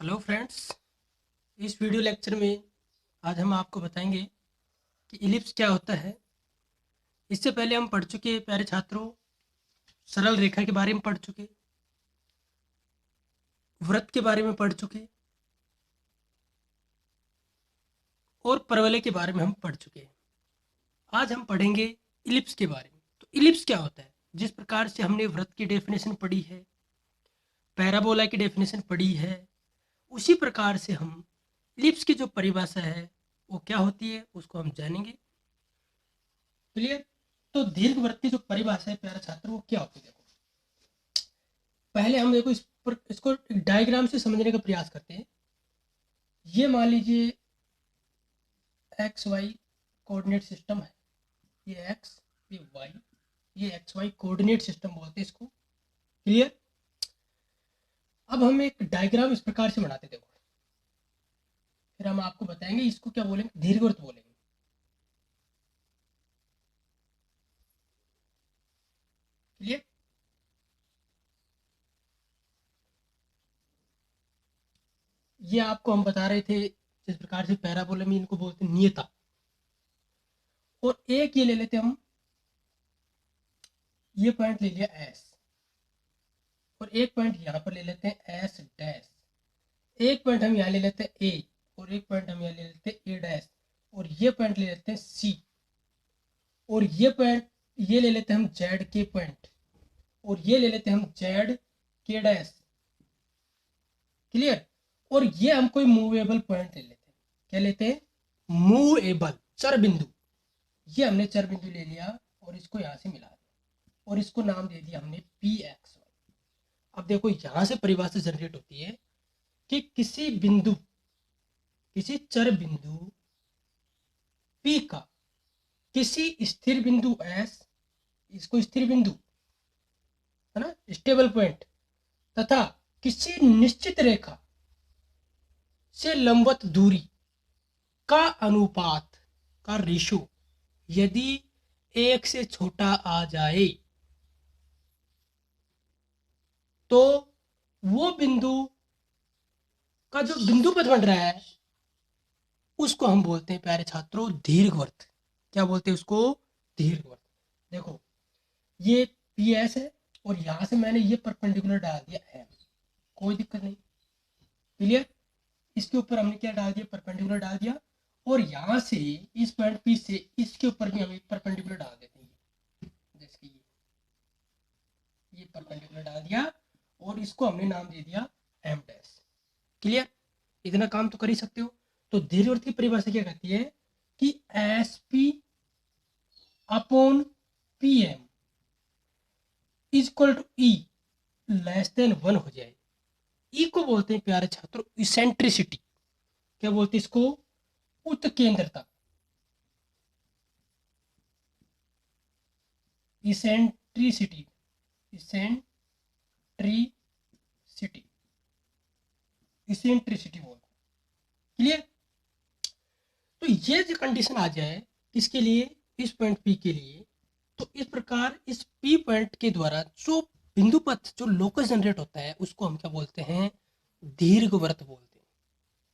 Hello friends. इस video lecture में आज हम आपको बताएंगे कि इलिप्स क्या होता है। इससे पहले हम पढ़ चुके प्यारे छात्रों, सरल रेखा के बारे में पढ़ चुके, वृत्त के बारे में पढ़ चुके और परवलय के बारे में हम पढ़ चुके। आज हम पढ़ेंगे इलिप्स के बारे में। तो इलिप्स क्या होता है? जिस प्रकार से हमने वृत्त की डेफिनेशन पढ़ी है, पैराबोला की डेफिनेशन पढ़ी है, उसी प्रकार से हम इलिप्स की जो परिभाषा है वो क्या होती है उसको हम जानेंगे। क्लियर? तो दीर्घवृत्त की जो परिभाषा है प्यारा छात्र वो क्या होती है? देखो, पहले हम देखो इसको डायग्राम से समझने का प्रयास करते हैं। ये मान लीजिए एक्स वाई कोऑर्डिनेट सिस्टम है। ये एक्स, ये वाई, ये एक्स वाई कोऑर्डिनेट सिस्टम बोलते हैं इसको। क्लियर? अब हम एक डायग्राम इस प्रकार से बनाते, देखो, फिर हम आपको बताएंगे इसको क्या बोलेंगे, दीर्घवृत्त बोलेंगे। क्लियर? ये आपको हम बता रहे थे जिस प्रकार से पैराबोला में इनको बोलते हैं नियता। और एक ये ले लेते हम, ये पॉइंट ले लिया एस, और एक पॉइंट यहाँ पर ले लेते हैं एस डैश। एक पॉइंट हम यहाँ ले लेते हैं ए, और एक पॉइंट हम यहाँ ले लेते हैं ए डैश, और ये पॉइंट ले लेते हैं सी, और ये पॉइंट ये ले लेते हैं हम जेड के पॉइंट, और ये ले लेते हैं हम जेड के डैश। क्लियर? और ये हम कोई मूवेबल पॉइंट ले लेते हैं। क्या लेते हैं? मूवेबल, चर बिंदु। ये हमने चर बिंदु ले लिया और इसको यहाँ से मिला दिया और इसको नाम दे दिया हमने पी एक्स वाई। अब देखो यहाँ से परिभाषा जनरेट होती है कि किसी बिंदु, किसी चर बिंदु P का किसी स्थिर बिंदु S, इसको स्थिर बिंदु है ना, स्टेबल पॉइंट, तथा किसी निश्चित रेखा से लंबवत दूरी का अनुपात का रेशो यदि एक से छोटा आ जाए तो वो बिंदु का जो बिंदु पथ बन रहा है उसको हम बोलते हैं प्यारे छात्रों दीर्घवृत्त। क्या बोलते हैं उसको? दीर्घवृत्त। देखो, ये पी एस है और यहां से मैंने ये परपेंडिकुलर डाल दिया एम, कोई दिक्कत नहीं। क्लियर? इसके ऊपर हमने क्या डाल दिया? परपेंडिकुलर डाल दिया। और यहाँ से इस पॉइंट पी से इसके ऊपर भी हम एक परपेंडिकुलर डाल देते हैं, जैसे ये परपेंडिकुलर डाल दिया और इसको हमने नाम दे दिया एम डैश। क्लियर? इतना काम तो कर ही सकते हो। तो दीर्घवृत्त की परिभाषा क्या कहती है कि s p upon p m is equal to e less than 1 हो जाए। ई को बोलते हैं प्यारे छात्रों इसेंट्रिसिटी। क्या बोलते हैं इसको? उत्केंद्रता। इसेंट्रिसिटी, इसेंट्रिसिटी, इसेंट्रिसिटी बोलते हैं। क्लियर? तो ये जो कंडीशन आ जाए इसके लिए, इस पॉइंट पी के लिए, तो इस प्रकार इस पी पॉइंट के द्वारा जो बिंदु पथ, जो लोकस जनरेट होता है उसको हम क्या बोलते हैं? दीर्घवृत्त बोलते हैं।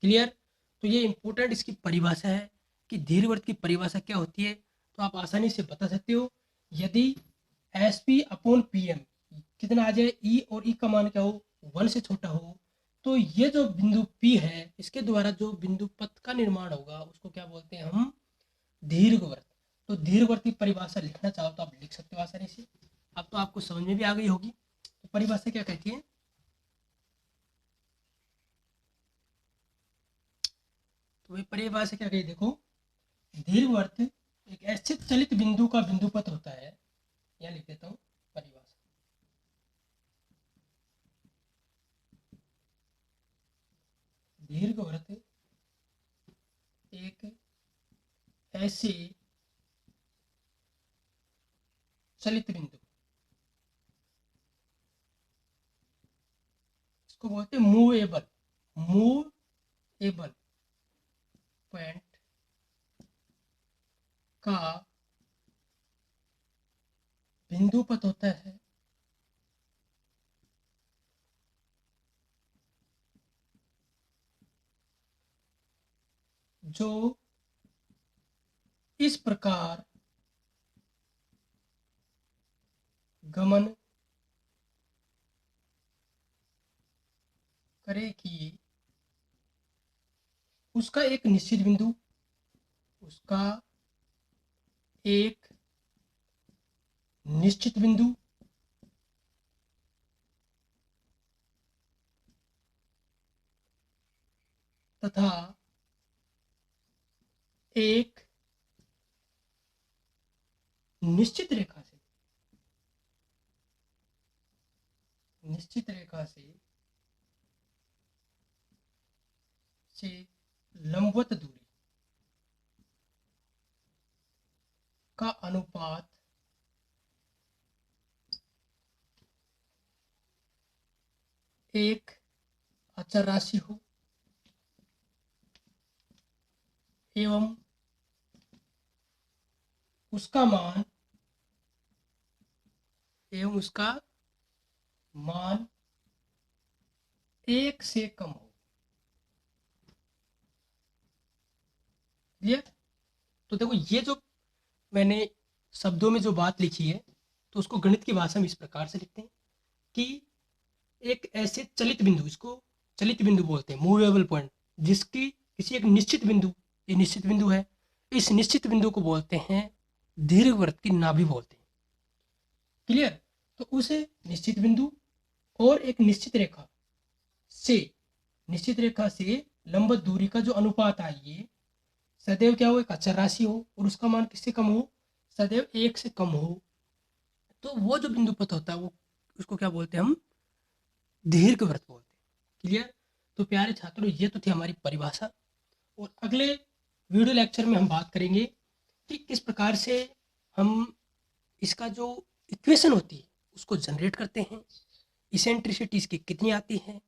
क्लियर? तो ये इंपॉर्टेंट इसकी परिभाषा है कि दीर्घवृत्त की परिभाषा क्या होती है। तो आप आसानी से बता सकते हो, यदि s p upon p m कितना आ जाए, ई और ई का मान क्या हो? 1 से छोटा हो, तो ये जो बिंदु पी है इसके द्वारा जो बिंदु पथ का निर्माण होगा उसको क्या बोलते हैं हम? दीर्घवृत्त। तो दीर्घवृत्त की परिभाषा लिखना चाहो तो आप लिख सकते हो आसानी से। अब तो आपको समझ में भी आ गई होगी। तो परिभाषा क्या कहती है? तो ये परिभाषा क्या कही, देखो, दीर्घवृत्त एक ऐसे चलित बिंदु का बिंदु पथ होता है। यहाँ लिख देता हूँ परिभाषा। दीर्घवृत्त एक ऐसे चलित बिंदु, इसको बोलते हैं मूवेबल, मूवेबल पॉइंट का बिंदु पथ होता है जो इस प्रकार गमन करे कि उसका एक निश्चित बिंदु, उसका एक निश्चित बिंदु तथा एक निश्चित रेखा से लंबवत दूरी का अनुपात एक अचर राशि हो एवं उसका मान एक से कम हो। क्लियर? तो देखो, ये जो मैंने शब्दों में जो बात लिखी है, तो उसको गणित की भाषा में इस प्रकार से लिखते हैं कि एक ऐसे चलित बिंदु, इसको चलित बिंदु बोलते हैं, मूवेबल पॉइंट, जिसकी किसी एक निश्चित बिंदु, ये निश्चित बिंदु है, इस निश्चित बिंदु को बोलते हैं दीर्घवृत्त की नाभि बोलते हैं। क्लियर? तो उस निश्चित बिंदु और एक निश्चित रेखा से लंबवत दूरी का जो अनुपात है, ये सदैव क्या हो, एक अचर राशि हो और उसका मान किससे कम हो, सदैव एक से कम हो। तो वो जो बिंदु पथ होता है, वो उसको क्या बोलते हैं, हम दीर्घवृत्त बोलते हैं। क्लियर? तो प्यारे छात्रों, ये तो थी हमारी परिभाषा, और अगले वीडियो लेक्चर में हम बात करेंगे कि किस प्रकार से हम इसका जो इक्वेशन होती है उसको जनरेट करते हैं, इसेंट्रिसिटी इसकी कितनी आती है,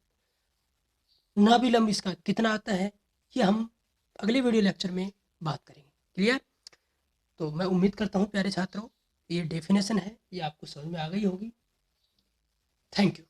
नाभिलंब इसका कितना आता है, ये हम अगले वीडियो लेक्चर में बात करेंगे। क्लियर? तो मैं उम्मीद करता हूँ प्यारे छात्रों, ये डेफिनेशन है, ये आपको समझ में आ गई होगी। Thank you.